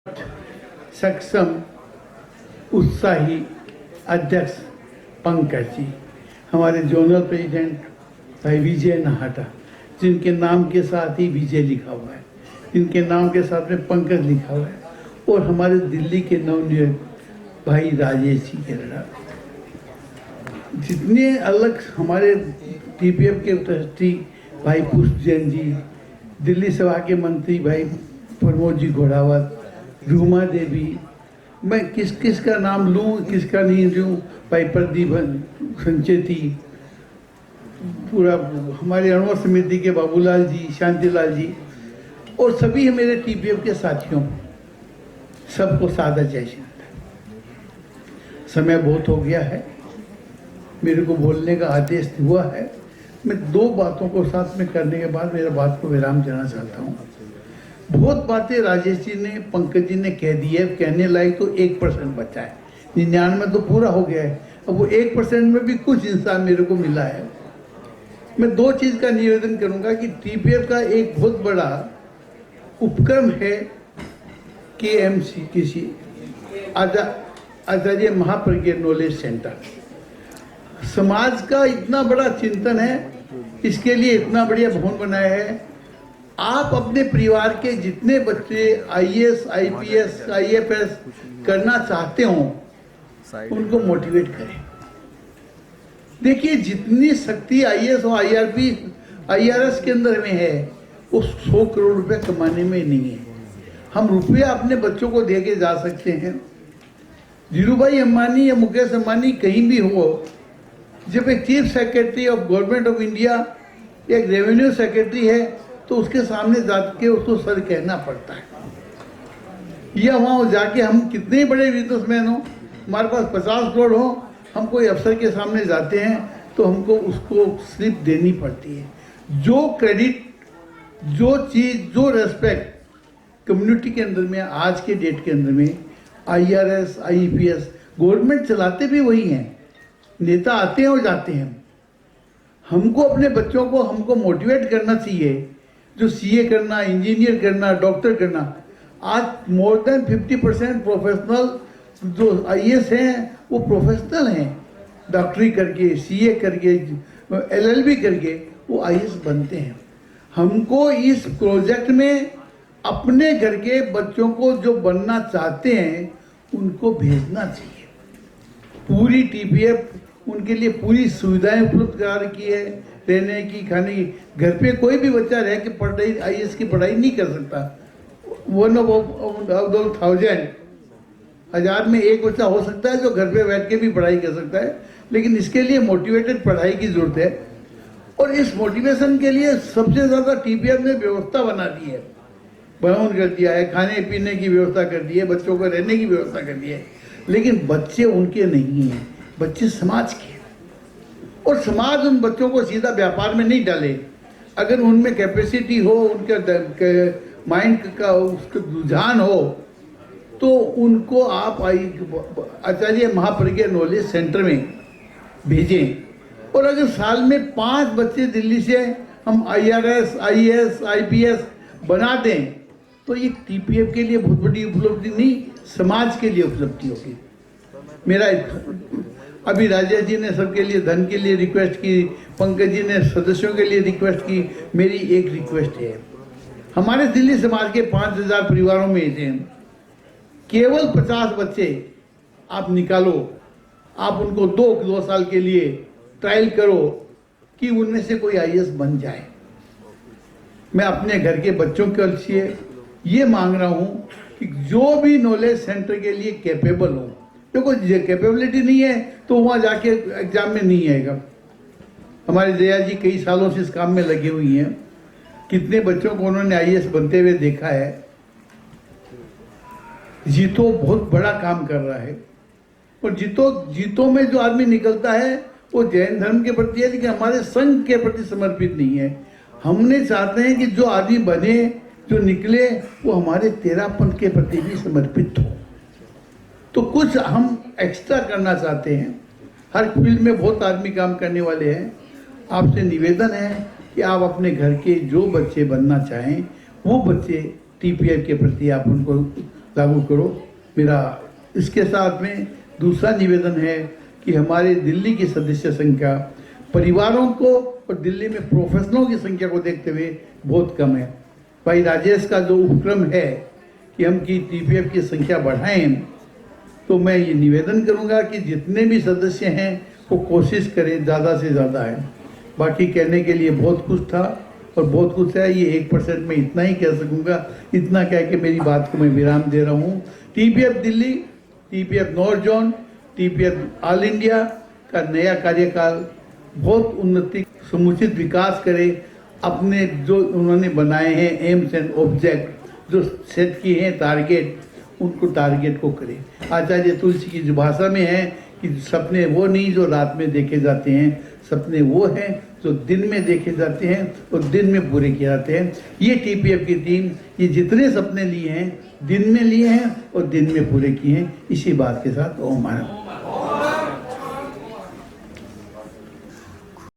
सक्षम उत्साही अध्यक्ष पंकज जी, हमारे जोनल प्रेसिडेंट भाई विजय नाहटा, जिनके नाम के साथ ही विजय लिखा हुआ है, जिनके नाम के साथ में पंकज लिखा हुआ है, और हमारे दिल्ली के नवनियुक्त भाई राजेश जी के लड़ा, जितने अलग हमारे टीपीएफ के ट्रस्टी भाई पुष्प जैन जी, दिल्ली सभा के मंत्री भाई प्रमोद जी घोड़ावत, रूमा देवी, मैं किस किस का नाम लूँ किसका नहीं लूँ, भाई प्रदीप संचेती, पूरा हमारे अणुवर समिति के बाबूलाल जी, शांतिलाल जी, और सभी मेरे टीपीएफ के साथियों, सबको सादर जय श्री राम। समय बहुत हो गया है, मेरे को बोलने का आदेश हुआ है। मैं दो बातों को साथ में करने के बाद मेरा बात को विराम देना चाहता हूँ। बहुत बातें राजेश जी ने, पंकज जी ने कह दी है, कहने लायक तो 1% बचा है, 99 तो पूरा हो गया है। अब वो 1% में भी कुछ इंसान मेरे को मिला है। मैं दो चीज़ का निवेदन करूंगा कि टीपीएफ का एक बहुत बड़ा उपक्रम है KMC किसी आचार्य महाप्रज्ञ नॉलेज सेंटर। समाज का इतना बड़ा चिंतन है, इसके लिए इतना बढ़िया भवन बनाया है। आप अपने परिवार के जितने बच्चे IAS, IPS, IFS करना चाहते हो, उनको मोटिवेट करें। देखिए, जितनी शक्ति IAS और IRS के अंदर में है, वो 100 करोड़ रुपए कमाने में नहीं है। हम रुपया अपने बच्चों को दे के जा सकते हैं। धीरूभाई अंबानी या मुकेश अंबानी कहीं भी हो, जब एक chief secretary of government of India, एक रेवेन्यू सेक्रेटरी है, तो उसके सामने जाके उसको सर कहना पड़ता है। या वहाँ जाके हम कितने बड़े बिजनेसमैन हो, हमारे पास 50 करोड़ हो, हम कोई अफसर के सामने जाते हैं तो हमको उसको स्लिप देनी पड़ती है। जो क्रेडिट, जो चीज़, जो रेस्पेक्ट कम्युनिटी के अंदर में आज के डेट के अंदर में IRS, IPS गवर्नमेंट चलाते भी वही हैं, नेता आते हैं और जाते हैं। हमको अपने बच्चों को हमको मोटिवेट करना चाहिए, जो CA करना, इंजीनियर करना, डॉक्टर करना। आज मोर देन 50% प्रोफेशनल जो IAS हैं वो प्रोफेशनल हैं, डॉक्टरी करके, CA करके, LLB करके वो IAS बनते हैं। हमको इस प्रोजेक्ट में अपने घर के बच्चों को जो बनना चाहते हैं उनको भेजना चाहिए। पूरी TPF उनके लिए पूरी सुविधाएं उपलब्ध करा रखी है, रहने की, खाने की। घर पे कोई भी बच्चा रह के पढ़ाई IAS की पढ़ाई नहीं कर सकता। 1 of 1000 में एक बच्चा हो सकता है जो घर पे बैठ के भी पढ़ाई कर सकता है, लेकिन इसके लिए मोटिवेटेड पढ़ाई की जरूरत है। और इस मोटिवेशन के लिए सबसे ज़्यादा TPF ने व्यवस्था बना दी है, भवन कर दिया है, खाने पीने की व्यवस्था कर दी है, बच्चों को रहने की व्यवस्था कर दी है। लेकिन बच्चे उनके नहीं हैं, बच्चे समाज के हैं। और समाज उन बच्चों को सीधा व्यापार में नहीं डाले। अगर उनमें कैपेसिटी हो, उनके माइंड का उसका रुझान हो, तो उनको आप आचार्य महाप्रज्ञ नॉलेज सेंटर में भेजें। और अगर साल में 5 बच्चे दिल्ली से हम IRS, IAS, IPS बना दें, तो ये TPF के लिए बहुत बड़ी उपलब्धि नहीं, समाज के लिए उपलब्धि होगी। मेरा अभी राजेश जी ने सबके लिए धन के लिए रिक्वेस्ट की, पंकज जी ने सदस्यों के लिए रिक्वेस्ट की। मेरी एक रिक्वेस्ट है, हमारे दिल्ली समाज के 5000 परिवारों में से केवल 50 बच्चे आप निकालो, आप उनको 2 साल के लिए ट्रायल करो कि उनमें से कोई IAS बन जाए। मैं अपने घर के बच्चों के लिए ये मांग रहा हूँ कि जो भी नॉलेज सेंटर के लिए कैपेबल हो, देखो कैपेबिलिटी नहीं है तो वहाँ जाके एग्जाम में नहीं आएगा। हमारी दया जी कई सालों से इस काम में लगी हुई हैं, कितने बच्चों को उन्होंने IAS बनते हुए देखा है। जीतो बहुत बड़ा काम कर रहा है, और जीतो में जो आदमी निकलता है वो जैन धर्म के प्रति है, लेकिन हमारे संघ के प्रति समर्पित नहीं है। हमने चाहते हैं कि जो आदमी बने, जो निकले, वो हमारे तेरापंथ के प्रति भी समर्पित हो। तो कुछ हम एक्स्ट्रा करना चाहते हैं। हर फील्ड में बहुत आदमी काम करने वाले हैं। आपसे निवेदन है कि आप अपने घर के जो बच्चे बनना चाहें, वो बच्चे TPF के प्रति आप उनको लागू करो। मेरा इसके साथ में दूसरा निवेदन है कि हमारे दिल्ली की सदस्य संख्या परिवारों को और दिल्ली में प्रोफेशनलों की संख्या को देखते हुए बहुत कम है। भाई राजेश का जो उपक्रम है कि हम की टीपीएफ की संख्या बढ़ाएं, तो मैं ये निवेदन करूंगा कि जितने भी सदस्य हैं वो कोशिश करें ज़्यादा से ज़्यादा है। बाकी कहने के लिए बहुत कुछ था और बहुत कुछ है, ये 1% में इतना ही कह सकूंगा। इतना कह के मेरी बात को मैं विराम दे रहा हूँ। TPF Delhi, TPF north zone, TPF all India का नया कार्यकाल बहुत उन्नति समुचित विकास करे। अपने जो उन्होंने बनाए हैं एम्स एंड ऑब्जेक्ट जो सेट किए हैं टारगेट, उनको टारगेट को करें। आचार्य तुलसी की जो भाषा में है कि सपने वो नहीं जो रात में देखे जाते हैं, सपने वो हैं जो दिन में देखे जाते हैं और दिन में पूरे किए जाते हैं। ये टीपीएफ की टीम ये जितने सपने लिए हैं दिन में लिए हैं और दिन में पूरे किए हैं। इसी बात के साथ ओम आनंद।